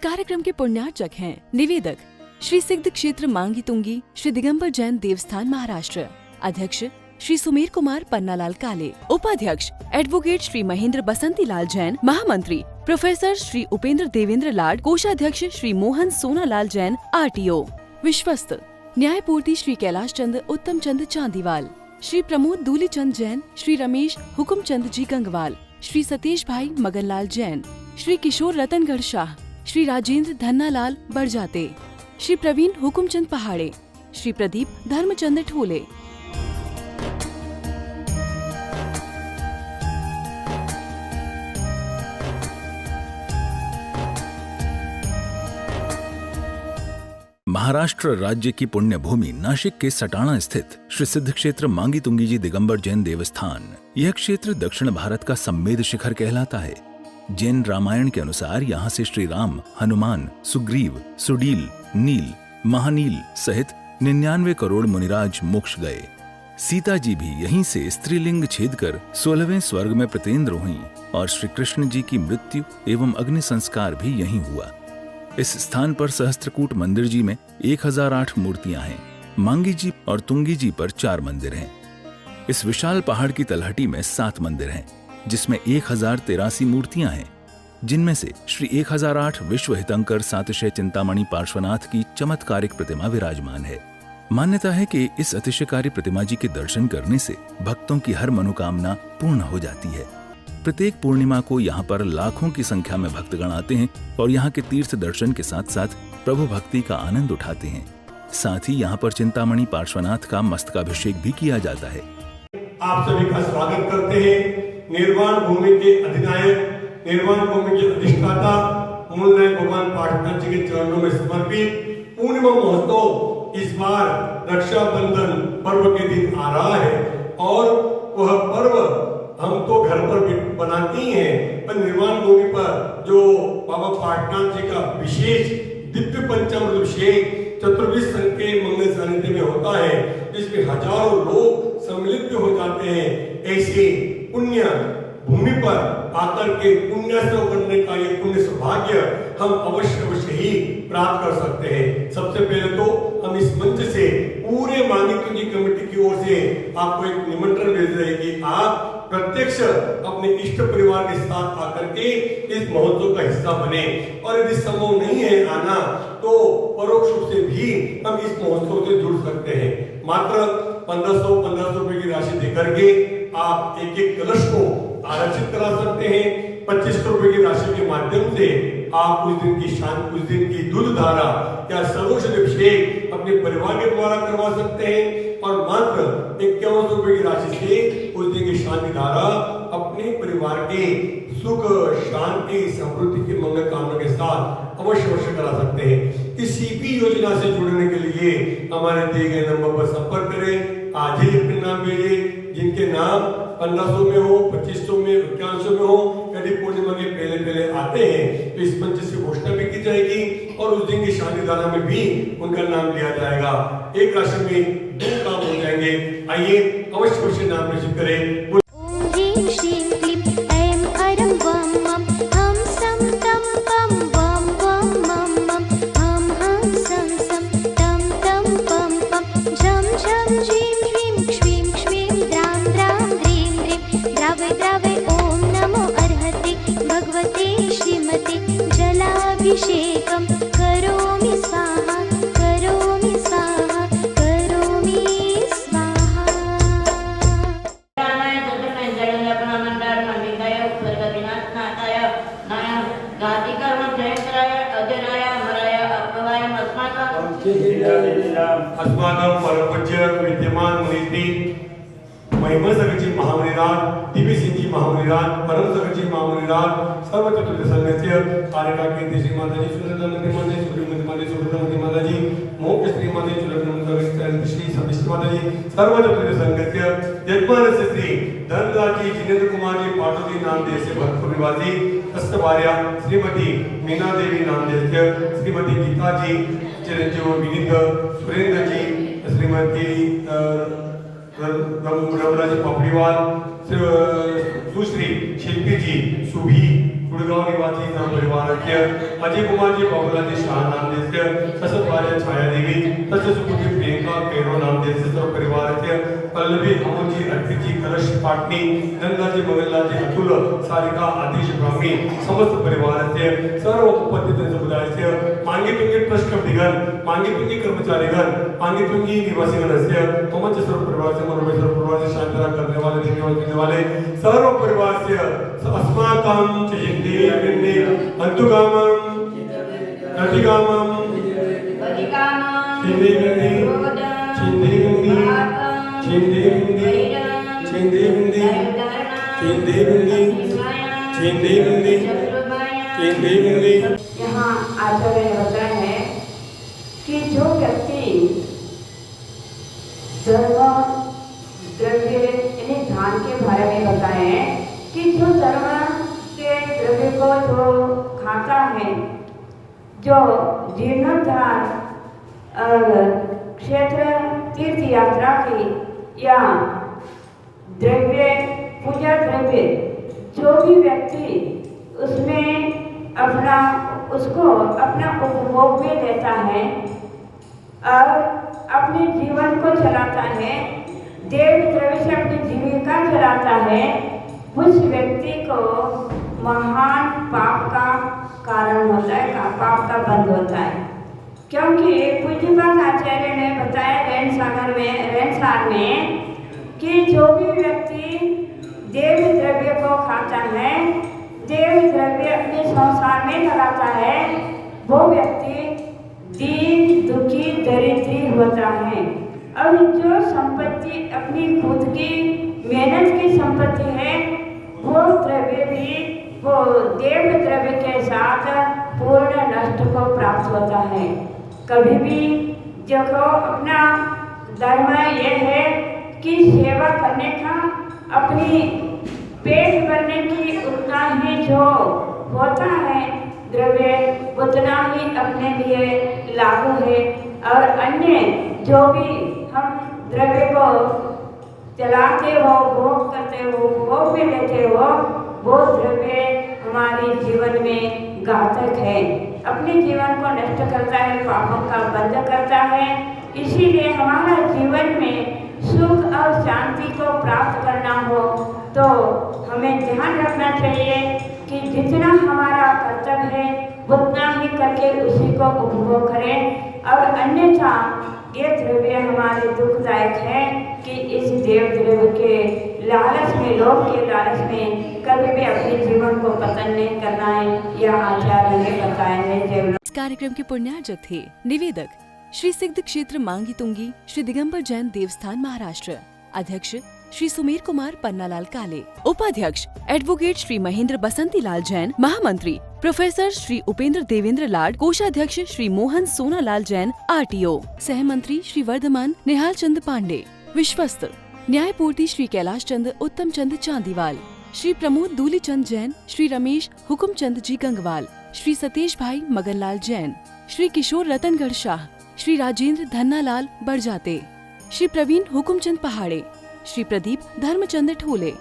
कार्यक्रम के पुण्यार्चक हैं निवेदक श्री सिद्ध क्षेत्र मांगी तुंगी श्री दिगंबर जैन देवस्थान महाराष्ट्र, अध्यक्ष श्री सुमेर कुमार पन्नालाल काले, उपाध्यक्ष एडवोकेट श्री महेंद्र बसंती लाल जैन, महामंत्री प्रोफेसर श्री उपेंद्र देवेंद्र लाड, कोषाध्यक्ष श्री मोहन सोनालाल जैन RTO, विश्वस्त न्यायपूर्ति श्री कैलाश चंद उत्तम चंद चांदीवाल, श्री प्रमोद दूलीचंद जैन, श्री रमेश हुकुमचंद जी गंगवाल, श्री सतीश भाई मगनलाल जैन, श्री किशोर रतनगढ़ शाह, श्री राजेंद्र धन्नालाल बरजाते, श्री प्रवीण हुकुमचंद पहाड़े, श्री प्रदीप धर्मचंद ठोले। महाराष्ट्र राज्य की पुण्य भूमि नाशिक के सटाणा स्थित श्री सिद्ध क्षेत्र मांगी तुंगी जी दिगंबर जैन देवस्थान, यह क्षेत्र दक्षिण भारत का सम्मेद शिखर कहलाता है। जैन रामायण के अनुसार यहाँ से श्री राम, हनुमान, सुग्रीव, सुडील, नील, महानील सहित 99 करोड़ मुनिराज मोक्ष गए। सीता जी भी यहीं से स्त्रीलिंग छेद कर 16वें स्वर्ग में प्रतेंद्र हुई और श्री कृष्ण जी की मृत्यु एवं अग्नि संस्कार भी यहीं हुआ। इस स्थान पर सहस्त्रकूट मंदिर जी में 1008 मूर्तियां हैं। मांगी जी और तुंगी जी पर 4 मंदिर हैं। इस विशाल पहाड़ की तलहटी में 7 मंदिर हैं, जिसमें 1083 मूर्तियां हैं, जिनमें से श्री 1008 विश्व हितंकर सातिशय चिंतामणि पार्श्वनाथ की चमत्कारिक प्रतिमा विराजमान है। मान्यता है कि इस अतिशयकारी प्रतिमा जी के दर्शन करने से भक्तों की हर मनोकामना पूर्ण हो जाती है। प्रत्येक पूर्णिमा को यहाँ पर लाखों की संख्या में भक्तगण आते हैं और यहाँ के तीर्थ दर्शन के साथ साथ प्रभु भक्ति का आनंद उठाते हैं। साथ ही यहाँ पर चिंतामणि पार्श्वनाथ का मस्तकाभिषेक भी किया जाता है। आप सभी का स्वागत करते हैं। निर्वाण भूमि के अधिनायक, निर्वाण भूमि के अधिष्ठाता मूल नायक भगवान पार्श्वनाथ जी के चरणों में समर्पित पूर्णिमा महोत्सव इस बार रक्षाबंधन पर्व के दिन आ रहा है और वह पर्व हम तो घर पर भी बनाते ही हैं, पर निर्वाण भूमि पर जो बाबा पार्श्वनाथ जी का विशेष दिव्य पंचामृत चतुर्विश संघ के मंगल सानिध्य में होता है, जिसमें हजारों लोग सम्मिलित भी हो जाते हैं। ऐसे पुण्य भूमि पर आकर के पुण्योत्सव करने का ये पुण्य सौभाग्य हम अवश्य ही प्राप्त कर सकते हैं। सबसे पहले तो हम इस मंच से पूरे मांगी तुंगी कमेटी की ओर से आपको एक निमंत्रण भेज रहे हैं कि आप प्रत्यक्ष अपने इष्ट परिवार के साथ आकर के इस महोत्सव का हिस्सा बने, और यदि संभव नहीं है आना तो परोक्ष रूप से भी हम इस महोत्सव से जुड़ सकते हैं। मात्र 1500 रुपए की राशि देकर के आप एक कलश को आरक्षित करा सकते हैं। 2500 रुपए की राशि के माध्यम से आप उस दिन की दूध धारा या सर्वोच्च अभिषेक अपने परिवार के द्वारा करवा सकते हैं, और मात्र 51 रुपए की राशि से उस दिन की शांति धारा अपने परिवार के सुख, शांति, समृद्धि की मंगल कामना के साथ अवश्य करा सकते हैं। किसी भी योजना से जुड़ने के लिए हमारे दिए गए नंबर पर संपर्क करें। आज ही अपने नाम भेजिए। जिनके नाम 1500 में हो, 2500 में, 5100 में हो, यदि पूर्णिमा के पहले आते हैं तो इस मंच से घोषणा भी की जाएगी और उस दिन की शांति धारा में भी उनका नाम लिया जाएगा। एक राशि में 2 काम हो जाएंगे। आइए अवश्य नाम निश्चित करें। अभिषेकं करोमि स्वाहा, करोमि स्वाहा, करोमि स्वाहा। नारायण चतुर्णय जडलपनानंदार मंडिताय उपसर्गदिनाथ नाथाय नाय गाति कर्म जयत्राय अजराय अमराय अपवाय अस्माकं परमपूज्य विद्यमान मुनीति महिमा सगळची महामुनिराज, दिव्य सिंची महामुनिराज, परम सगळची महामुनिराज, सर्व चतुर्थ संघस्य कार्यकारिणी श्री माताजी, सुरनंदी माताजी, सुरमती माताजी, सुरनंदी माताजी, मोक्ष श्री माताजी, सुरनंदी श्री सविष्ट माताजी, सर्व चतुर्थ संघस्य यजमान श्री धनराजी, जिनेंद्र कुमार जी, पार्वती नामदेव से भरतपुर निवासी, कष्टभार्या श्रीमती मीना देवी नामदेव, श्रीमती गीता जी, चिरंजीव विनीत, सुरेंद्र जी, श्रीमती रघुराजी पापड़ीवाल, सुश्री शिल्पी जी, सुभी गुड़गांव निवासी परिवारस्य अजय कुमारजी बाबूलाजी शाह नामदेस्य तसंच भार्या छायादेवी तसेच सुपुत्री प्रियंका कैरो नामदेस्य सर्व परिवारस्य पल्लवी अमोलजी अर्पितजी कलश पाटणी नंदाजी मंगललाजी अतुल सारिका आतिश ब्राह्मी समस्त परिवारस्य सर्व उपस्थित समुदायस्य मांगीतुंगी ट्रस्ट कमिटीगण मांगीतुंगी कर्मचारीगण मांगीतुंगी निवासीगणस्य ममच सर्व परिवारस्य मनोमय सर्व परिवारस्य शांतरा करने वाले देने वाले सर्व परिवारस्य अस्माकं चिन्ते विन्ने अंतुकामं नतिकामं चिन्ते विन्ने चिन्ते विन्ने चिन्ते विन्ने चिन्ते विन्ने चिन्ते विन्ने चिन्ते विन्ने चिन्ते विन्ने। यहाँ आचार्य ने बताया है कि जो व्यक्ति धर्म द्रव्य यानी दान के बारे में बताए हैं कि जो धर्म के द्रव्य को जो खाता है, जो जीर्णोद्धार क्षेत्र तीर्थ यात्रा की या द्रव्य पूजा द्रव्य जो भी व्यक्ति उसमें उसको अपना उपभोग में लेता है और अपने जीवन को चलाता है, देव द्रव्य से अपनी जीविका चलाता है, उस व्यक्ति को महान पाप का कारण होता है, पाप का बंध होता है। क्योंकि पूज्यपाद आचार्य ने बताया रैनसार में कि जो भी व्यक्ति देव द्रव्य को खाता है, देव द्रव्य अपने संसार में लगाता है, वो व्यक्ति दीन दुखी दरिद्री होता है। और जो संपत्ति अपनी खुद की मेहनत की संपत्ति है, वो द्रव्य भी वो देव द्रव्य के साथ पूर्ण नष्ट को प्राप्त होता है। कभी भी देखो अपना धर्म यह है कि सेवा करने का, अपनी पेट भरने की उतना ही जो होता है द्रव्य उतना ही अपने लिए लागू है, और अन्य जो भी हम द्रव्य को चलाते हो, भोग करते हो, भोग में लेते हो, वो द्रव्य हमारे जीवन में घातक है, अपने जीवन को नष्ट करता है, पापों का बंध करता है। इसीलिए हमारा जीवन में सुख और शांति को प्राप्त करना हो तो हमें ध्यान रखना चाहिए कि जितना हमारा कर्तव्य है उतना ही करके उसी को उपभोग करें, और अन्यथा ये द्रव्य हमारे दुखदायक है कि इस देव द्रव्य के लालच में, लोभ के लालच में कभी भी अपने जीवन को पतन नहीं करना है, यह आचार्य ने बताया है। इस कार्यक्रम के पुण्यार्जक थे निवेदक श्री सिद्ध क्षेत्र मांगी तुंगी श्री दिगंबर जैन देवस्थान महाराष्ट्र, अध्यक्ष श्री सुमेर कुमार पन्नालाल काले, उपाध्यक्ष एडवोकेट श्री महेंद्र बसंती लाल जैन, महामंत्री प्रोफेसर श्री उपेंद्र देवेंद्र लाड, कोषाध्यक्ष श्री मोहन सोनालाल जैन RTO, सहमंत्री श्री वर्धमान निहाल चंद पांडे, विश्वस्त न्यायपूर्ति श्री कैलाश चंद उत्तम चंद चांदीवाल, श्री प्रमोद दूली चंद जैन, श्री रमेश हुकुम चंद जी गंगवाल, श्री सतीश भाई मगनलाल जैन, श्री किशोर रतनगढ़ शाह, श्री राजेंद्र धन्नालाल बड़जाते, श्री प्रवीण हुकुमचंद पहाड़े, श्री प्रदीप धर्मचंद ठोले।